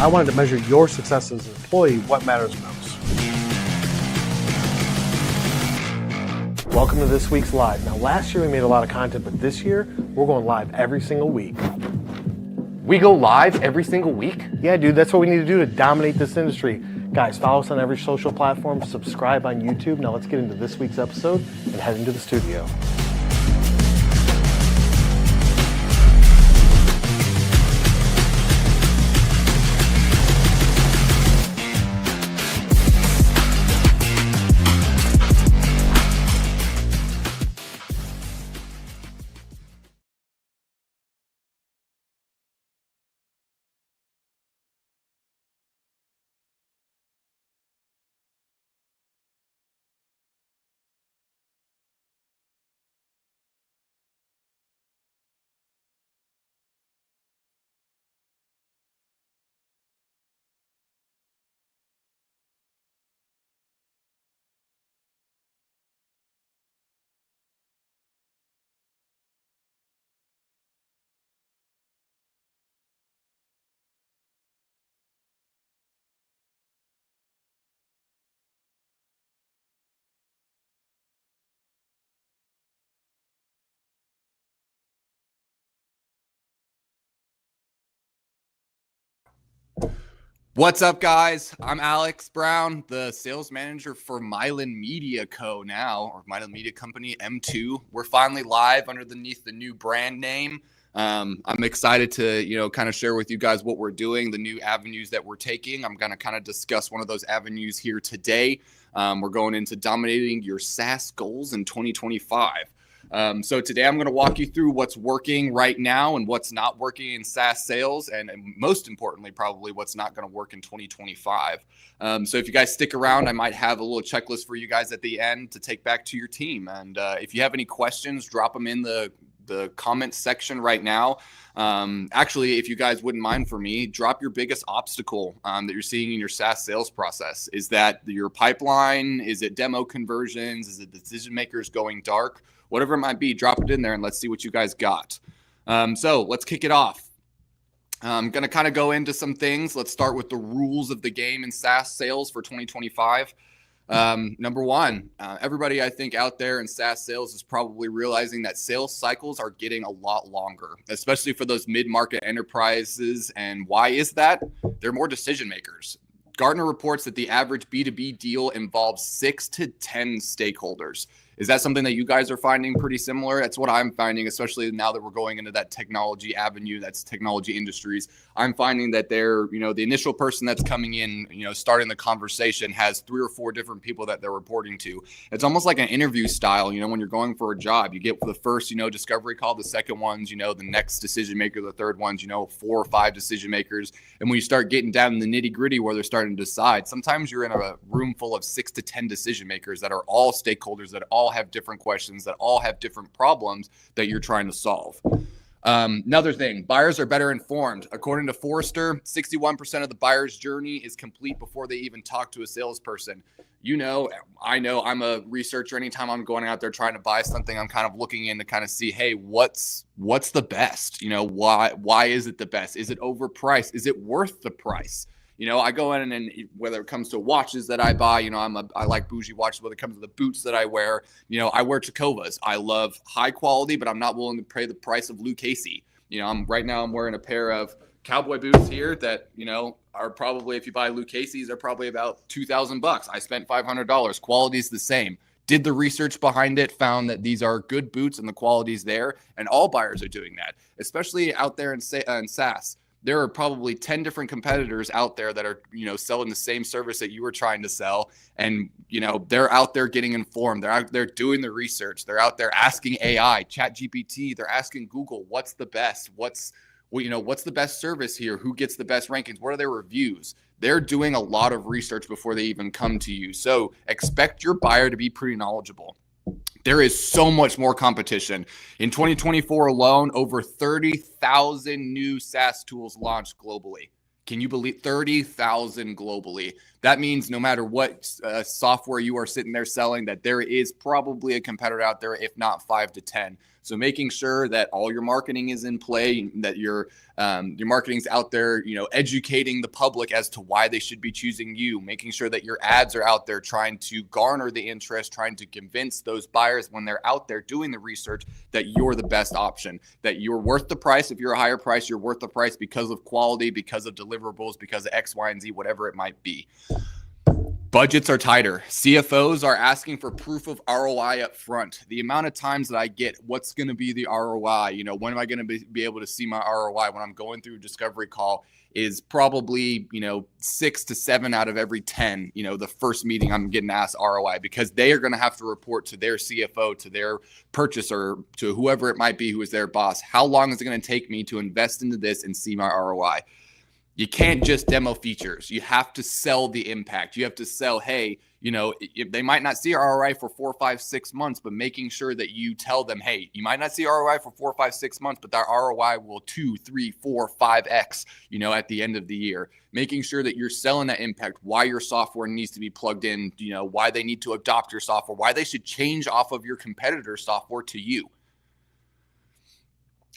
I wanted to measure your success as an employee, what matters most. Welcome to this week's live. Now, last year we made a lot of content, but this year we're going live every single week. We go live every single week? Yeah, dude, that's what we need to do to dominate this industry. Guys, follow us on every social platform, subscribe on YouTube. Now let's get into this week's episode and head into the studio. What's up, guys? I'm Alex Brown, the sales manager for Mylan Media Co. now, or Mylan Media Company M2. We're finally live underneath the new brand name. I'm excited to, kind of share with you guys what we're doing, the new avenues that we're taking. I'm going to kind of discuss one of those avenues here today. We're going into dominating your SaaS goals in 2025. So today I'm going to walk you through what's working right now and what's not working in SaaS sales, and most importantly, probably what's not going to work in 2025. So if you guys stick around, I might have a little checklist for you guys at the end to take back to your team. And if you have any questions, drop them in the comment section right now. Actually, if you guys wouldn't mind for me, drop your biggest obstacle that you're seeing in your SaaS sales process. Is that your pipeline? Is it demo conversions? Is it decision makers going dark? Whatever it might be, drop it in there and let's see what you guys got. So let's kick it off. I'm going to kind of go into some things. Let's start with the rules of the game in SaaS sales for 2025. Number one, everybody I think out there in SaaS sales is probably realizing that sales cycles are getting a lot longer, especially for those mid-market enterprises. And why is that? They're more decision makers. Gartner reports that the average B2B deal involves 6 to 10 stakeholders. Is that something that you guys are finding pretty similar? That's what I'm finding, especially now that we're going into that technology avenue, that's technology industries. I'm finding that they're, the initial person that's coming in, starting the conversation has 3 or 4 different people that they're reporting to. It's almost like an interview style, when you're going for a job, you get the first, discovery call, the second one's, the next decision maker, the third one's, 4 or 5 decision makers. And when you start getting down in the nitty gritty where they're starting to decide, sometimes you're in a room full of 6 to 10 decision makers that are all stakeholders, that all have different questions, that all have different problems that you're trying to solve. Another thing, buyers are better informed. According to Forrester, 61% of the buyer's journey is complete before they even talk to a salesperson. I know I'm a researcher. Anytime I'm going out there trying to buy something, I'm kind of looking in to kind of see, hey, what's the best? Why is it the best? Is it overpriced? Is it worth the price? I go in and whether it comes to watches that I buy, I like bougie watches. Whether it comes to the boots that I wear, I wear Tecovas. I love high quality, but I'm not willing to pay the price of Lou Casey. I'm wearing a pair of cowboy boots here that, are probably, if you buy Lou Casey's, are probably about $2,000. I spent $500. Quality's the same. Did the research behind it, found that these are good boots and the quality's there. And all buyers are doing that, especially out there in SaaS. There are probably 10 different competitors out there that are, selling the same service that you were trying to sell. And, they're out there getting informed. They're out there doing the research. They're out there asking AI, ChatGPT. They're asking Google, what's the best? What's the best service here? Who gets the best rankings? What are their reviews? They're doing a lot of research before they even come to you. So expect your buyer to be pretty knowledgeable. There is so much more competition. In 2024 alone, over 30,000 new SaaS tools launched globally. Can you believe 30,000 globally? That means no matter what software you are sitting there selling, that there is probably a competitor out there, if not 5 to 10. So making sure that all your marketing is in play, that your marketing's out there, educating the public as to why they should be choosing you, making sure that your ads are out there trying to garner the interest, trying to convince those buyers when they're out there doing the research that you're the best option, that you're worth the price. If you're a higher price, you're worth the price because of quality, because of deliverables, because of X, Y, and Z, whatever it might be. Budgets are tighter. CFOs are asking for proof of ROI up front. The amount of times that I get, what's going to be the ROI? When am I going to be able to see my ROI when I'm going through a discovery call is probably, 6 to 7 out of every 10, the first meeting I'm getting asked ROI, because they are going to have to report to their CFO, to their purchaser, to whoever it might be who is their boss. How long is it going to take me to invest into this and see my ROI? You can't just demo features. You have to sell the impact. You have to sell, hey, they might not see ROI for 4, 5, 6 months, but making sure that you tell them, hey, you might not see ROI for 4, 5, 6 months, but that ROI will 2, 3, 4, 5x, at the end of the year. Making sure that you're selling that impact, why your software needs to be plugged in, why they need to adopt your software, why they should change off of your competitor software to you.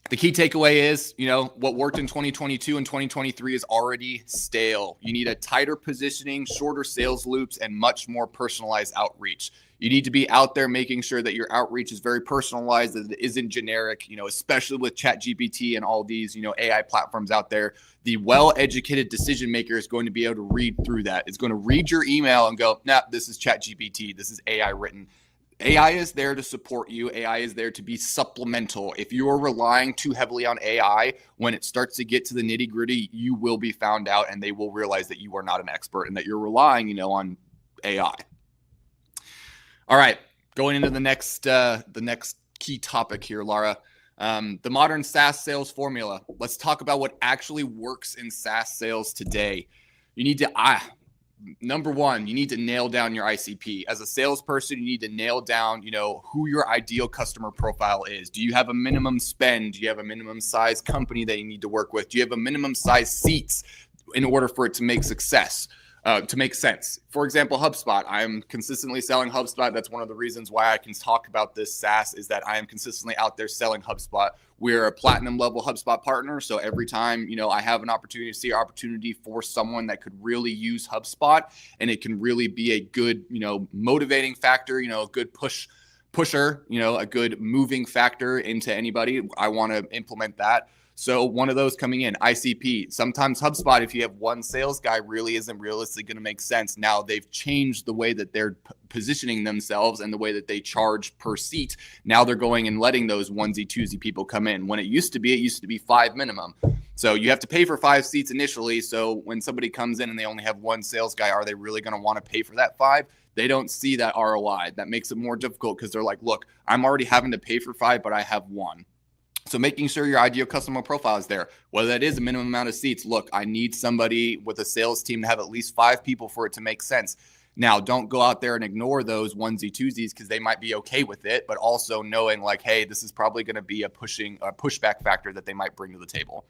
The key takeaway is, what worked in 2022 and 2023 is already stale. You need a tighter positioning, shorter sales loops, and much more personalized outreach. You need to be out there making sure that your outreach is very personalized, that it isn't generic, especially with ChatGPT and all these, AI platforms out there. The well-educated decision maker is going to be able to read through that. It's going to read your email and go, nah, this is ChatGPT. This is AI written. AI is there to support you. AI is there to be supplemental. If you are relying too heavily on AI, when it starts to get to the nitty gritty, you will be found out and they will realize that you are not an expert and that you're relying, on AI. All right, going into the next key topic here, Lara. The modern SaaS sales formula. Let's talk about what actually works in SaaS sales today. You need to Number one, you need to nail down your ICP. As a salesperson, you need to nail down, who your ideal customer profile is. Do you have a minimum spend? Do you have a minimum size company that you need to work with? Do you have a minimum size seats in order for it to make to make sense? For example, HubSpot. I'm consistently selling HubSpot. That's one of the reasons why I can talk about this SaaS, is that I am consistently out there selling HubSpot. We're a platinum level HubSpot partner. So every time, I have an opportunity to see an opportunity for someone that could really use HubSpot, and it can really be a good, motivating factor, a good pusher, a good moving factor into anybody. I want to implement that. So one of those coming in, ICP. Sometimes HubSpot, if you have one sales guy, really isn't realistically going to make sense. Now they've changed the way that they're positioning themselves and the way that they charge per seat. Now they're going and letting those onesie, twosie people come in. When it used to be 5 minimum. So you have to pay for 5 seats initially. So when somebody comes in and they only have one sales guy, are they really going to want to pay for that 5? They don't see that ROI. That makes it more difficult because they're like, look, I'm already having to pay for 5, but I have 1. So making sure your ideal customer profile is there, whether that is a minimum amount of seats. Look, I need somebody with a sales team to have at least 5 people for it to make sense. Now, don't go out there and ignore those onesie twosies because they might be okay with it, but also knowing like, hey, this is probably going to be a pushback factor that they might bring to the table.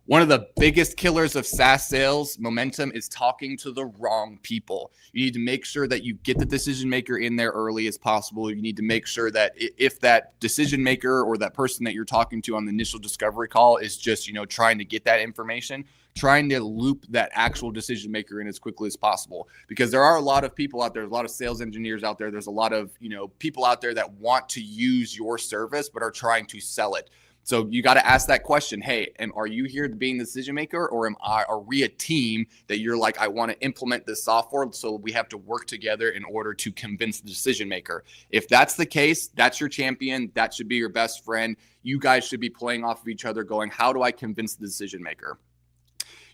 One of the biggest killers of SaaS sales momentum is talking to the wrong people. You need to make sure that you get the decision maker in there early as possible. You need to make sure that if that decision maker or that person that you're talking to on the initial discovery call is just, trying to get that information, trying to loop that actual decision maker in as quickly as possible. Because there are a lot of people out there, a lot of sales engineers out there. There's a lot of, people out there that want to use your service, but are trying to sell it. So you got to ask that question. Hey, are you here being the decision maker, or are we a team that you're like, I want to implement this software, so we have to work together in order to convince the decision maker? If that's the case, that's your champion. That should be your best friend. You guys should be playing off of each other going, how do I convince the decision maker?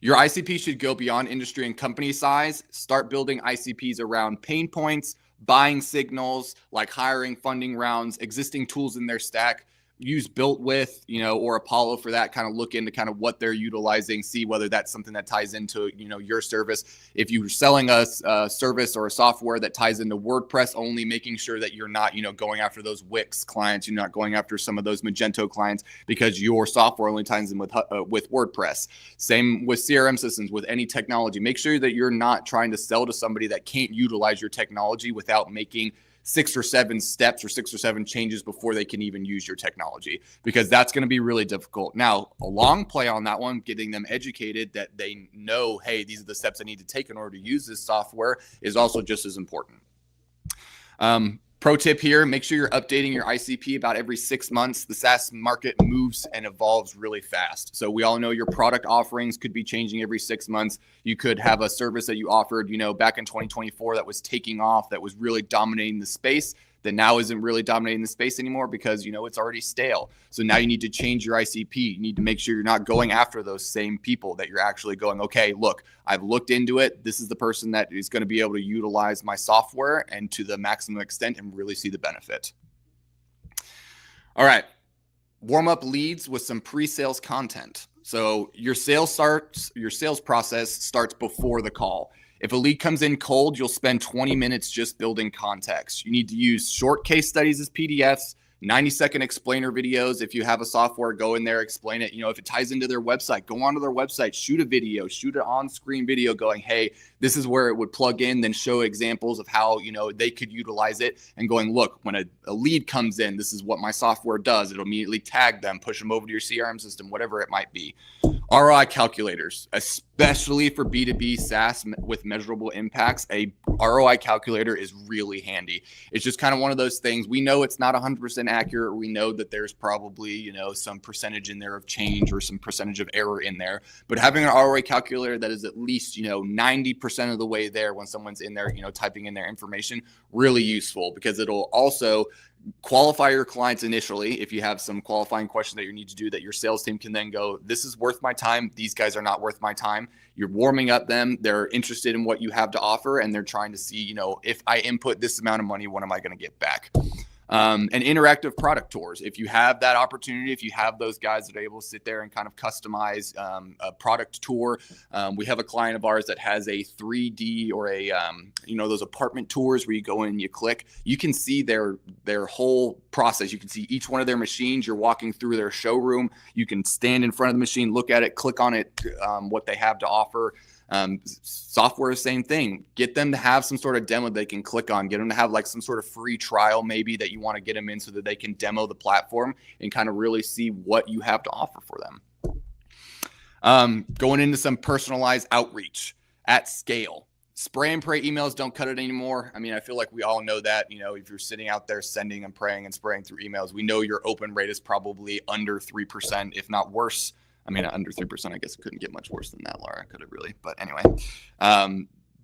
Your ICP should go beyond industry and company size. Start building ICPs around pain points, buying signals, like hiring, funding rounds, existing tools in their stack. use Built With, or Apollo for that. Kind of look into kind of what they're utilizing, see whether that's something that ties into, your service. If you're selling a service or a software that ties into WordPress only, making sure that you're not, going after those Wix clients, you're not going after some of those Magento clients because your software only ties in with WordPress. Same with CRM systems, with any technology. Make sure that you're not trying to sell to somebody that can't utilize your technology without making 6 or 7 steps or 6 or 7 changes before they can even use your technology, because that's going to be really difficult. Now, a long play on that one, getting them educated that they know, hey, these are the steps I need to take in order to use this software, is also just as important. Pro tip here, make sure you're updating your ICP about every 6 months. The SaaS market moves and evolves really fast. So we all know your product offerings could be changing every 6 months. You could have a service that you offered, back in 2024 that was taking off, that was really dominating the space, that now isn't really dominating the space anymore because, it's already stale. So now you need to change your ICP. You need to make sure you're not going after those same people, that you're actually going, okay, look, I've looked into it. This is the person that is going to be able to utilize my software and to the maximum extent and really see the benefit. All right. Warm up leads with some pre-sales content. So your sales process starts before the call. If a lead comes in cold, you'll spend 20 minutes just building context. You need to use short case studies as PDFs, 90-second explainer videos. If you have a software, go in there, explain it. If it ties into their website, go onto their website, shoot a video, shoot an on-screen video going, hey, this is where it would plug in, then show examples of how, they could utilize it, and going, look, when a lead comes in, this is what my software does. It'll immediately tag them, push them over to your CRM system, whatever it might be. ROI calculators, especially for B2B SaaS with measurable impacts, a ROI calculator is really handy. It's just kind of one of those things. We know it's not 100% accurate. We know that there's probably, some percentage in there of change or some percentage of error in there. But having an ROI calculator that is at least, 90% of the way there when someone's in there, typing in their information, really useful, because it'll also qualify your clients initially. If you have some qualifying questions that you need to do, that your sales team can then go, this is worth my time. These guys are not worth my time. You're warming up them. They're interested in what you have to offer, and they're trying to see, if I input this amount of money, what am I going to get back? And interactive product tours. If you have that opportunity, if you have those guys that are able to sit there and kind of customize a product tour, we have a client of ours that has a 3D or a, those apartment tours where you go in, you click, you can see their whole process. You can see each one of their machines. You're walking through their showroom. You can stand in front of the machine, look at it, click on it, what they have to offer. Software, same thing. Get them to have some sort of demo they can click on. Get them to have like some sort of free trial maybe that you want to get them in so that they can demo the platform and kind of really see what you have to offer for them. Going into some personalized outreach at scale. Spray and pray emails don't cut it anymore. I mean, I feel like we all know that, if you're sitting out there sending and praying and spraying through emails, we know your open rate is probably under 3%, if not worse. I mean, under 3%, I guess it couldn't get much worse than that, Laura. Could it really? But anyway,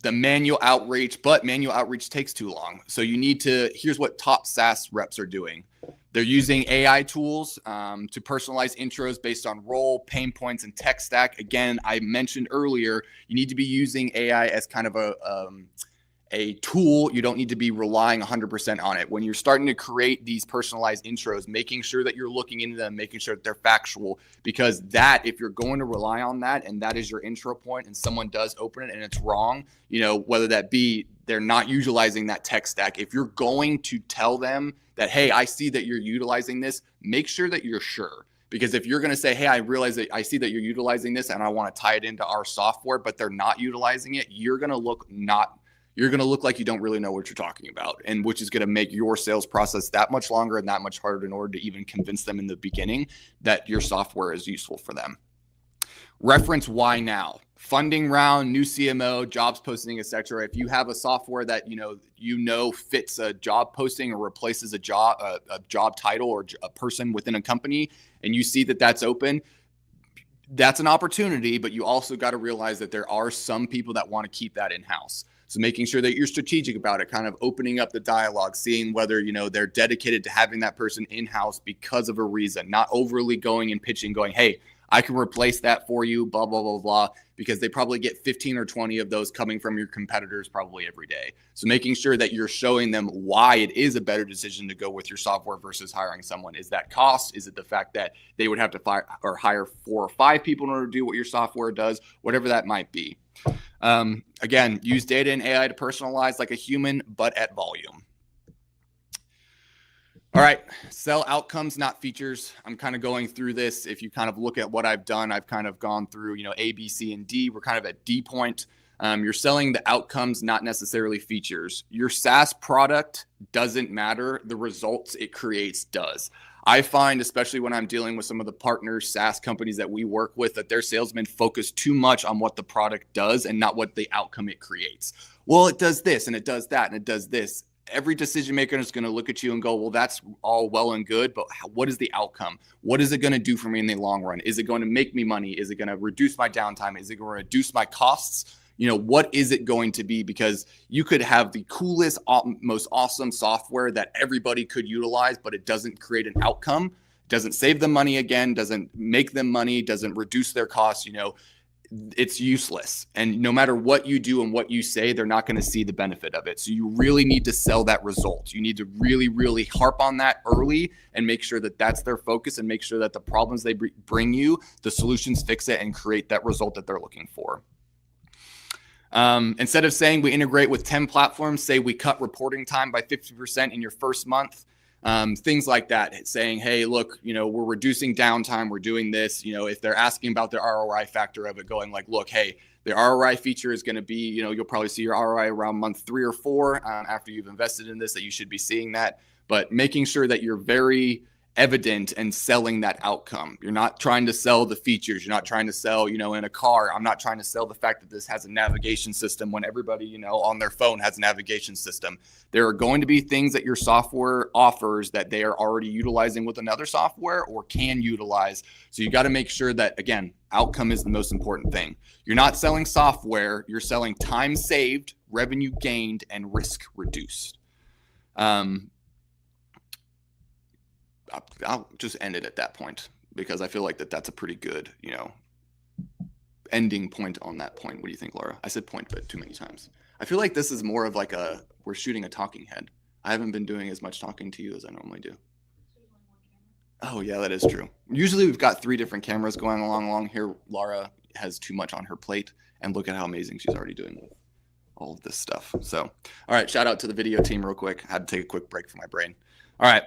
the manual outreach, but manual outreach takes too long. So you need to, here's what top SaaS reps are doing. They're using AI tools to personalize intros based on role, pain points, and tech stack. Again, I mentioned earlier, you need to be using AI as kind of a tool. You don't need to be relying 100% on it. When you're starting to create these personalized intros, making sure that you're looking into them, making sure that they're factual, because that, if you're going to rely on that and that is your intro point and someone does open it and it's wrong, whether that be they're not utilizing that tech stack, if you're going to tell them that, hey, I see that you're utilizing this, make sure that you're sure. Because if you're going to say, hey, I realize that I see that you're utilizing this and I want to tie it into our software, but they're not utilizing it, you're going to look like you don't really know what you're talking about, and which is going to make your sales process that much longer and that much harder in order to even convince them in the beginning that your software is useful for them. Reference why now. Funding round, new CMO, jobs posting, etc. If you have a software that fits a job posting or replaces a job title or a person within a company, and you see that that's open, that's an opportunity. But you also got to realize that there are some people that want to keep that in-house. So making sure that you're strategic about it, kind of opening up the dialogue, seeing whether, they're dedicated to having that person in-house because of a reason, not overly going and pitching, going, hey, I can replace that for you, blah, blah, blah, blah, because they probably get 15 or 20 of those coming from your competitors probably every day. So making sure that you're showing them why it is a better decision to go with your software versus hiring someone. Is that cost? Is it the fact that they would have to hire 4 or 5 people in order to do what your software does? Whatever that might be. Again, use data and AI to personalize like a human, but at volume. All right, sell outcomes, not features. I'm kind of going through this. If you kind of look at what I've done, I've kind of gone through, A, B, C, and D. We're kind of at D point. You're selling the outcomes, not necessarily features. Your SaaS product doesn't matter. The results it creates does. I find, especially when I'm dealing with some of the partners, SaaS companies that we work with, that their salesmen focus too much on what the product does and not what the outcome it creates. Well, it does this and it does that and it does this. Every decision maker is going to look at you and go, well, that's all well and good, but what is the outcome? What is it going to do for me in the long run? Is it going to make me money? Is it going to reduce my downtime? Is it going to reduce my costs? What is it going to be? Because you could have the coolest, most awesome software that everybody could utilize, but it doesn't create an outcome, doesn't save them money again, doesn't make them money, doesn't reduce their costs, it's useless. And no matter what you do and what you say, they're not going to see the benefit of it. So you really need to sell that result. You need to really, really harp on that early and make sure that that's their focus and make sure that the problems they bring you, the solutions fix it and create that result that they're looking for. Instead of saying we integrate with 10 platforms, say we cut reporting time by 50% in your first month. Things like that. It's saying, hey, look, we're reducing downtime. We're doing this. If they're asking about the ROI factor of it, going like, look, hey, the ROI feature is going to be, you'll probably see your ROI around month 3 or 4 after you've invested in this, that you should be seeing that. But making sure that you're very evident and selling that outcome. You're not trying to sell the features. You're not trying to sell, in a car. I'm not trying to sell the fact that this has a navigation system when everybody, on their phone has a navigation system. There are going to be things that your software offers that they are already utilizing with another software or can utilize. So you got to make sure that, again, outcome is the most important thing. You're not selling software. You're selling time saved, revenue gained, and risk reduced. I'll just end it at that point because I feel like that's a pretty good, ending point on that point. What do you think, Laura? I said point, but too many times. I feel like this is more of like we're shooting a talking head. I haven't been doing as much talking to you as I normally do. Oh yeah, that is true. Usually we've got 3 different cameras going along here. Laura has too much on her plate and look at how amazing she's already doing with all of this stuff. So, all right, shout out to the video team real quick. I had to take a quick break for my brain. All right.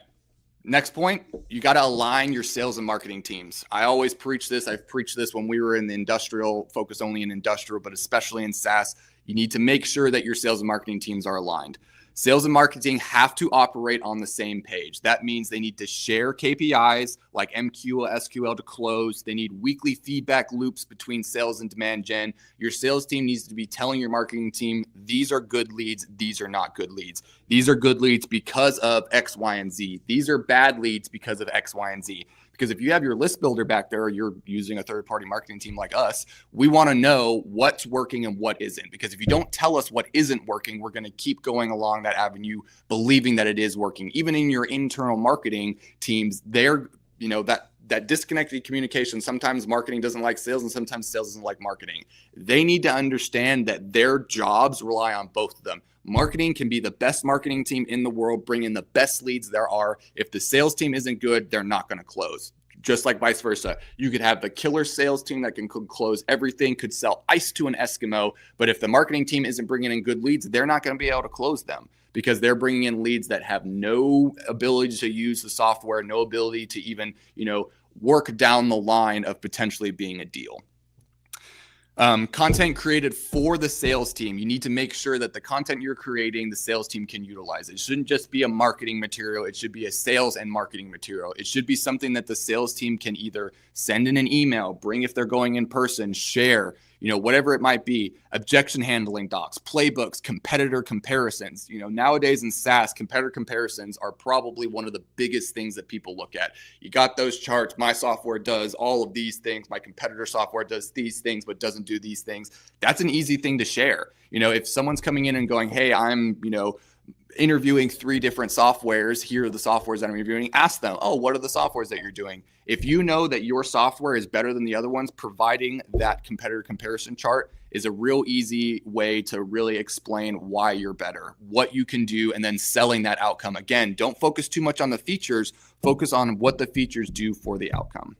Next point, you got to align your sales and marketing teams. I always preach this. I've preached this when we were in the industrial, focused only in industrial, but especially in SaaS. You need to make sure that your sales and marketing teams are aligned. Sales and marketing have to operate on the same page. That means they need to share KPIs like MQ, SQL to close. They need weekly feedback loops between sales and demand gen. Your sales team needs to be telling your marketing team, these are good leads, these are not good leads. These are good leads because of X, Y, and Z. These are bad leads because of X, Y, and Z. Because if you have your list builder back there, or you're using a third-party marketing team like us, we want to know what's working and what isn't. Because if you don't tell us what isn't working, we're going to keep going along that avenue, believing that it is working. Even in your internal marketing teams, they're, that disconnected communication. Sometimes marketing doesn't like sales and sometimes sales doesn't like marketing. They need to understand that their jobs rely on both of them. Marketing can be the best marketing team in the world, bring in the best leads there are. If the sales team isn't good, they're not going to close. Just like vice versa. You could have the killer sales team that could close everything, could sell ice to an Eskimo. But if the marketing team isn't bringing in good leads, they're not going to be able to close them because they're bringing in leads that have no ability to use the software, no ability to even, work down the line of potentially being a deal. Content created for the sales team. You need to make sure that the content you're creating, the sales team can utilize. It shouldn't just be a marketing material. It should be a sales and marketing material. It should be something that the sales team can either send in an email, bring if they're going in person, share, whatever it might be, objection handling docs, playbooks, competitor comparisons. Nowadays in SaaS, competitor comparisons are probably one of the biggest things that people look at. You got those charts. My software does all of these things. My competitor software does these things, but doesn't do these things. That's an easy thing to share. If someone's coming in and going, hey, I'm, interviewing 3 different softwares, here are the softwares that I'm reviewing, ask them, oh, what are the softwares that you're doing? If you know that your software is better than the other ones, providing that competitor comparison chart is a real easy way to really explain why you're better, what you can do, and then selling that outcome. Again, don't focus too much on the features, focus on what the features do for the outcome.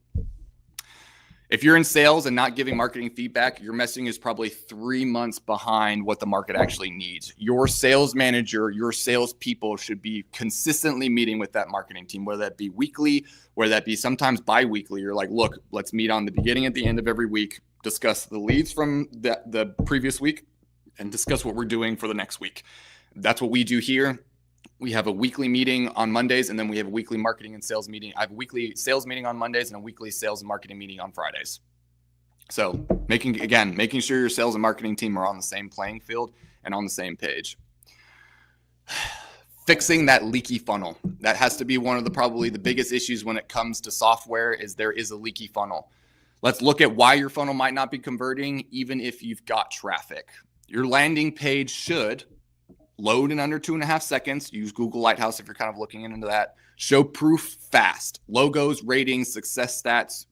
If you're in sales and not giving marketing feedback, your messaging is probably 3 months behind what the market actually needs. Your sales manager, your sales people should be consistently meeting with that marketing team, whether that be weekly, whether that be sometimes bi-weekly. You're like, look, let's meet on the beginning and the end of every week, discuss the leads from the previous week, and discuss what we're doing for the next week. That's what we do here. We have a weekly meeting on Mondays, and then we have a weekly marketing and sales meeting. I have a weekly sales meeting on Mondays and a weekly sales and marketing meeting on Fridays. So making sure your sales and marketing team are on the same playing field and on the same page. Fixing that leaky funnel. That has to be one of probably the biggest issues when it comes to software, is there is a leaky funnel. Let's look at why your funnel might not be converting, even if you've got traffic. Your landing page should load in under 2.5 seconds. Use Google Lighthouse if you're kind of looking into that. Show proof fast. Logos, ratings, success stats,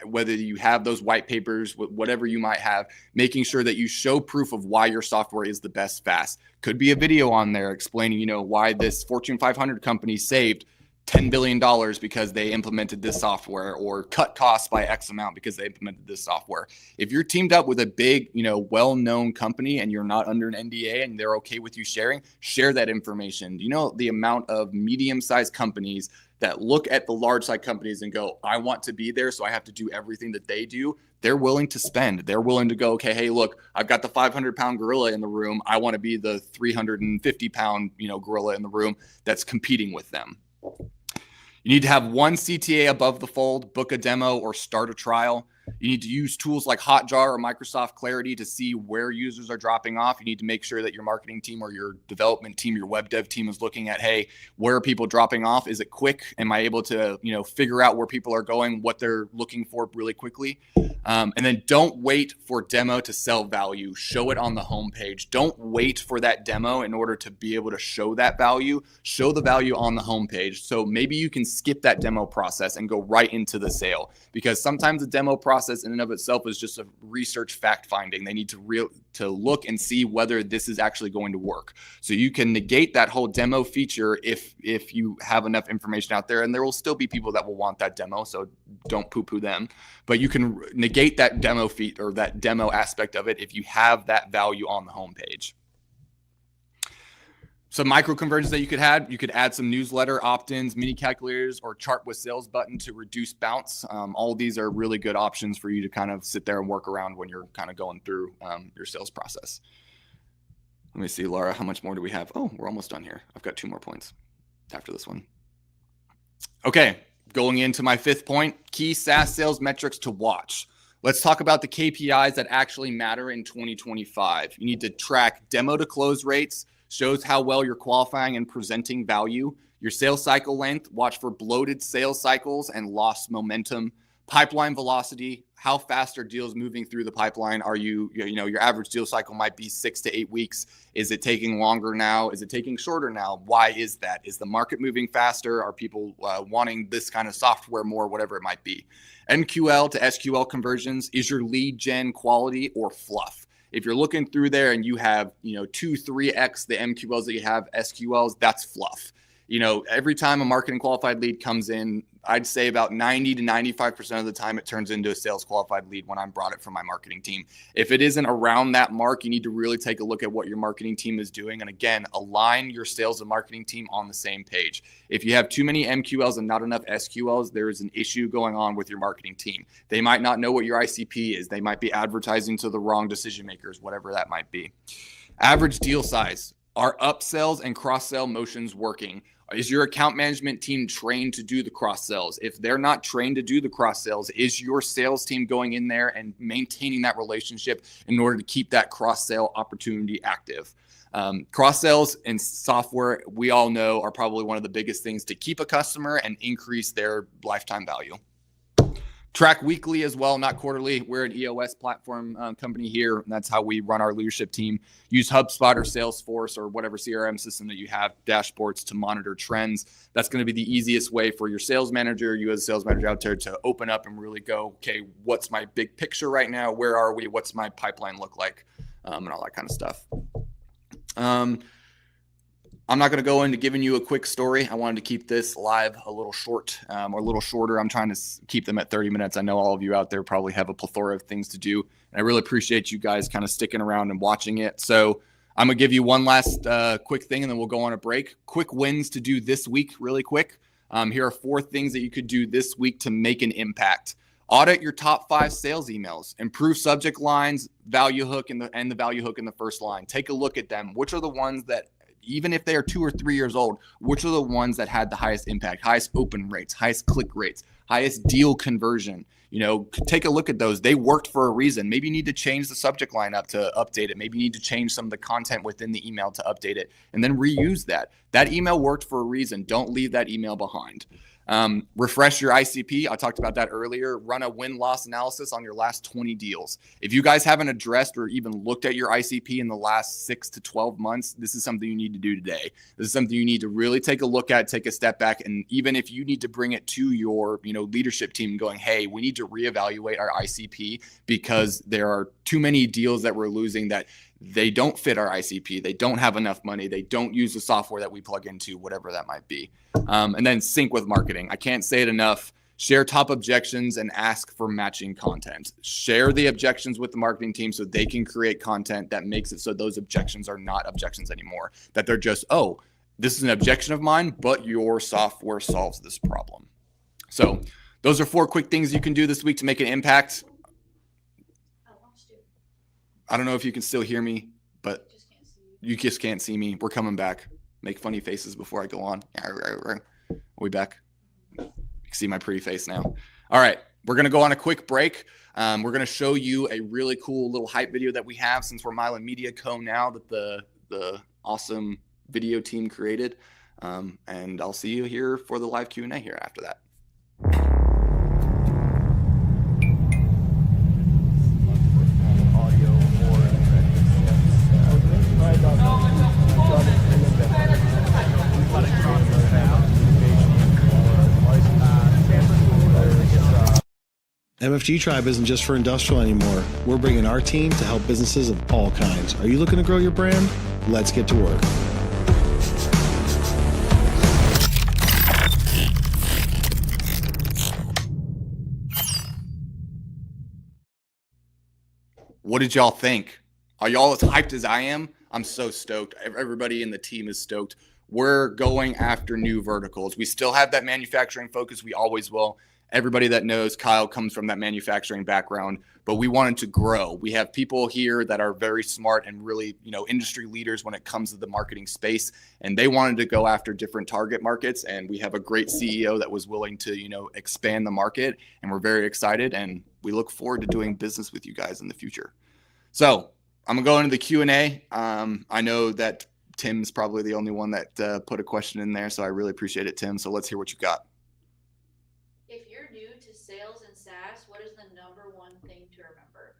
whether you have those white papers, whatever you might have, making sure that you show proof of why your software is the best fast. Could be a video on there explaining, why this Fortune 500 company saved $10 billion because they implemented this software, or cut costs by X amount because they implemented this software. If you're teamed up with a big, well-known company and you're not under an NDA and they're okay with you sharing, share that information. The amount of medium-sized companies that look at the large-sized companies and go, I want to be there, so I have to do everything that they do. They're willing to spend. They're willing to go, okay, hey, look, I've got the 500-pound gorilla in the room. I want to be the 350-pound, gorilla in the room that's competing with them. You need to have one CTA above the fold, book a demo, or start a trial. You need to use tools like Hotjar or Microsoft Clarity to see where users are dropping off. You need to make sure that your marketing team or your development team, your web dev team is looking at, hey, where are people dropping off? Is it quick? Am I able to, figure out where people are going, what they're looking for really quickly? And then don't wait for demo to sell value. Show it on the homepage. Don't wait for that demo in order to be able to show that value. Show the value on the homepage. So maybe you can skip that demo process and go right into the sale, because sometimes the demo process in and of itself is just a research fact finding. They need to look and see whether this is actually going to work. So you can negate that whole demo feature if you have enough information out there, and there will still be people that will want that demo. So don't poo-poo them, but you can negate that demo feat or that demo aspect of it if you have that value on the homepage. Some micro conversions that you could add some newsletter opt-ins, mini calculators, or chart with sales button to reduce bounce. All of these are really good options for you to kind of sit there and work around when you're kind of going through your sales process. Let me see, Laura, how much more do we have? Oh, we're almost done here. I've got 2 more points after this one. Okay, going into my 5th point, key SaaS sales metrics to watch. Let's talk about the KPIs that actually matter in 2025. You need to track demo to close rates, shows how well you're qualifying and presenting value. Your sales cycle length, watch for bloated sales cycles and lost momentum. Pipeline velocity, how fast are deals moving through the pipeline? Are your average deal cycle might be 6 to 8 weeks. Is it taking longer now? Is it taking shorter now? Why is that? Is the market moving faster? Are people wanting this kind of software more, whatever it might be? MQL to SQL conversions, is your lead gen quality or fluff? If you're looking through there and you have, 2-3x the MQLs that you have SQLs, that's fluff. Every time a marketing qualified lead comes in, I'd say about 90 to 95% of the time it turns into a sales qualified lead when I'm brought it from my marketing team. If it isn't around that mark, you need to really take a look at what your marketing team is doing. And again, align your sales and marketing team on the same page. If you have too many MQLs and not enough SQLs, there is an issue going on with your marketing team. They might not know what your ICP is. They might be advertising to the wrong decision makers, whatever that might be. Average deal size. Are upsells and cross-sell motions working? Is your account management team trained to do the cross-sells? If they're not trained to do the cross-sells, is your sales team going in there and maintaining that relationship in order to keep that cross-sell opportunity active? Cross-sells and software, we all know, are probably one of the biggest things to keep a customer and increase their lifetime value. Track weekly as well, not quarterly. We're an EOS platform company here, and that's how we run our leadership team. Use HubSpot or Salesforce or whatever CRM system that you have, dashboards to monitor trends. That's going to be the easiest way for your sales manager, you as a sales manager out there, to open up and really go, okay, what's my big picture right now? Where are we? What's my pipeline look like? And all that kind of stuff. I'm not going to go into giving you a quick story. I wanted to keep this live a little short or a little shorter. I'm trying to keep them at 30 minutes. I know all of you out there probably have a plethora of things to do. And I really appreciate you guys kind of sticking around and watching it. So I'm going to give you one last quick thing, and then we'll go on a break. Quick wins to do this week, really quick. Here are 4 things that you could do this week to make an impact. Audit your top 5 sales emails. Improve subject lines, value hook, and the value hook in the first line. Take a look at them. Which are the ones that, even if they are 2 or 3 years old, which are the ones that had the highest impact, highest open rates, highest click rates, highest deal conversion? Take a look at those. They worked for a reason. Maybe you need to change the subject line up to update it. Maybe you need to change some of the content within the email to update it, and then reuse that. That email worked for a reason. Don't leave that email behind. Refresh your ICP. I talked about that earlier. Run a win-loss analysis on your last 20 deals. If you guys haven't addressed or even looked at your ICP in the last 6 to 12 months, this is something you need to do today. This is something you need to really take a look at, take a step back. And even if you need to bring it to your, leadership team going, hey, we need to reevaluate our ICP because there are too many deals that we're losing that they don't fit our ICP. They don't have enough money. They don't use the software that we plug into, whatever that might be. And then sync with marketing. I can't say it enough. Share top objections and ask for matching content. Share the objections with the marketing team so they can create content that makes it so those objections are not objections anymore. That they're just, oh, this is an objection of mine, but your software solves this problem. So those are 4 quick things you can do this week to make an impact. I don't know if you can still hear me, but you just can't see me. We're coming back. Make funny faces before I go on. Are we back? You can see my pretty face now. All right. We're going to go on a quick break. We're going to show you a really cool little hype video that we have since we're Milan Media Co. now that the awesome video team created. And I'll see you here for the live Q&A here after that. MFG Tribe isn't just for industrial anymore. We're bringing our team to help businesses of all kinds. Are you looking to grow your brand? Let's get to work. What did y'all think? Are y'all as hyped as I am? I'm so stoked. Everybody in the team is stoked. We're going after new verticals. We still have that manufacturing focus. We always will. Everybody that knows Kyle comes from that manufacturing background, but we wanted to grow. We have people here that are very smart and really, industry leaders when it comes to the marketing space, and they wanted to go after different target markets. And we have a great CEO that was willing to, expand the market, and we're very excited, and we look forward to doing business with you guys in the future. So I'm gonna go into the Q&A. I know that Tim's probably the only one that put a question in there, so I really appreciate it, Tim. So let's hear what you got. If you're new to sales and SaaS, what is the #1 thing to remember?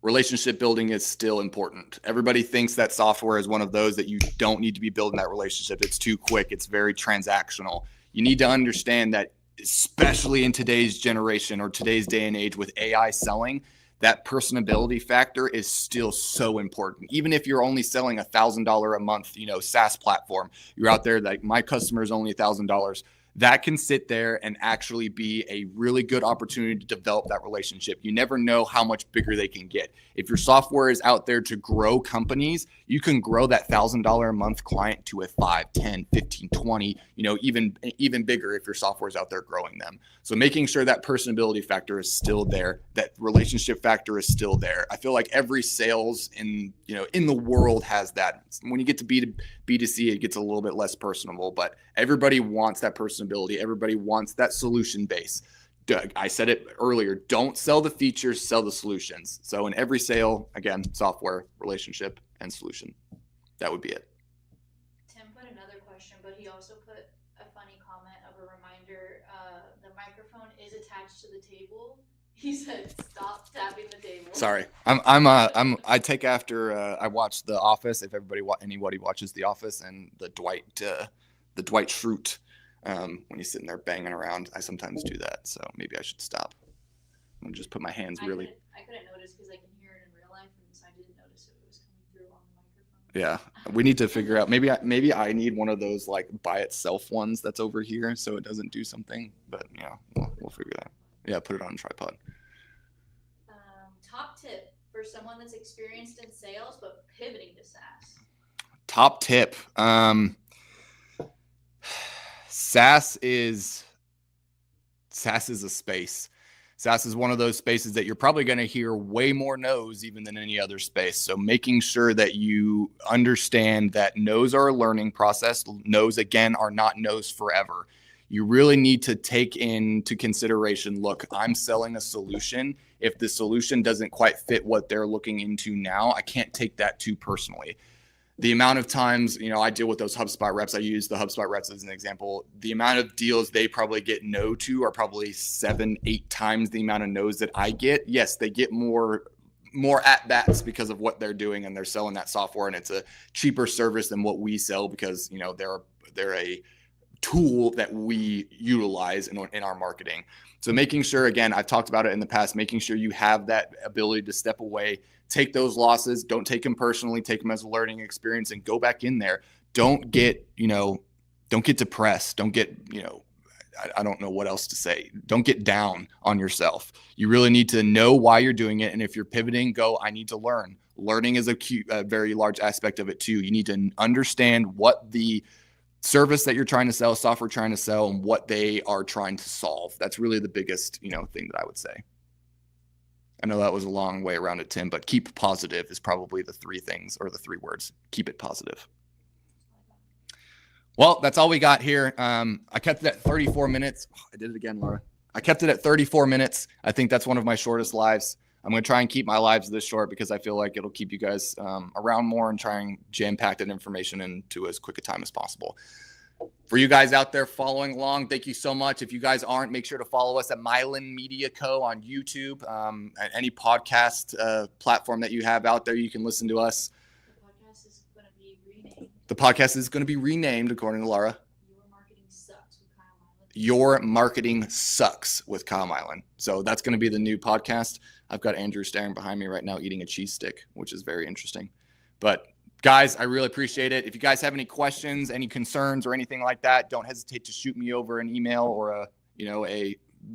Relationship building is still important. Everybody thinks that software is one of those that you don't need to be building that relationship. It's too quick. It's very transactional. You need to understand that, especially in today's generation or today's day and age with AI selling, that personability factor is still so important. Even if you're only selling $1,000 a month, SaaS platform, you're out there like my customer is only $1,000. That can sit there and actually be a really good opportunity to develop that relationship. You never know how much bigger they can get. If your software is out there to grow companies, you can grow that $1,000 a month client to a 5, 10, 15, 20, even bigger if your software is out there growing them. So making sure that personability factor is still there, that relationship factor is still there. I feel like every sales in the world has that. When you get to B2C, it gets a little bit less personable, but everybody wants that personability. Everybody wants that solution base. I said it earlier, don't sell the features, sell the solutions. So in every sale, again, software, relationship, and solution. That would be it. Tim put another question, but he also put a funny comment of a reminder. The microphone is attached to the table. He said, "Stop tapping the table." Sorry, I take after. I watch The Office. If anybody watches The Office, and the Dwight Schrute, when he's sitting there banging around, I sometimes do that. So maybe I should stop. I'm gonna just put my hands really. I couldn't notice because I can hear it in real life, and so I didn't notice it was coming through on the microphone. Yeah, we need to figure out. Maybe I need one of those like by itself ones that's over here, so it doesn't do something. But yeah, we'll figure that. Yeah, put it on a tripod. Top tip for someone that's experienced in sales but pivoting to SaaS. Top tip. SaaS is a space. SaaS is one of those spaces that you're probably going to hear way more no's even than any other space. So making sure that you understand that no's are a learning process. No's, again, are not no's forever. You really need to take into consideration, look, I'm selling a solution. If the solution doesn't quite fit what they're looking into now, I can't take that too personally. The amount of times, I deal with those HubSpot reps. I use the HubSpot reps as an example. The amount of deals they probably get no to are probably 7-8 times the amount of no's that I get. Yes, they get more at bats because of what they're doing, and they're selling that software, and it's a cheaper service than what we sell because they're a tool that we utilize in our marketing. So making sure, again, I've talked about it in the past, making sure you have that ability to step away, take those losses, don't take them personally, take them as a learning experience, and go back in there. Don't get depressed. Don't get, I don't know what else to say. Don't get down on yourself. You really need to know why you're doing it. And if you're pivoting, I need to learn. Learning is a very large aspect of it too. You need to understand what the service that you're trying to sell, software trying to sell, and what they are trying to solve. That's really the biggest, thing that I would say. I know that was a long way around it, Tim, but keep positive is probably the 3 things or the 3 words. Keep it positive. Well, that's all we got here. I kept it at 34 minutes. I did it again, Laura. I kept it at 34 minutes. I think that's one of my shortest lives. I'm going to try and keep my lives this short because I feel like it'll keep you guys around more and try and jam-pack that information into as quick a time as possible. For you guys out there following along, thank you so much. If you guys aren't, make sure to follow us at Mylan Media Co. on YouTube. At any podcast platform that you have out there, you can listen to us. The podcast is going to be renamed, according to Laura. Your Marketing Sucks with Kyle Mylan. So that's going to be the new podcast. I've got Andrew staring behind me right now eating a cheese stick, which is very interesting. But guys, I really appreciate it. If you guys have any questions, any concerns or anything like that, don't hesitate to shoot me over an email or a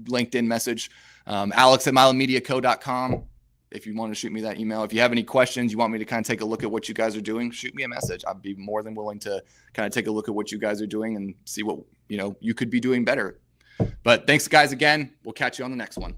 LinkedIn message. Alex@mylanmediaco.com. If you want to shoot me that email. If you have any questions, you want me to kind of take a look at what you guys are doing, shoot me a message. I'd be more than willing to kind of take a look at what you guys are doing and see what, you could be doing better. But thanks guys again. We'll catch you on the next one.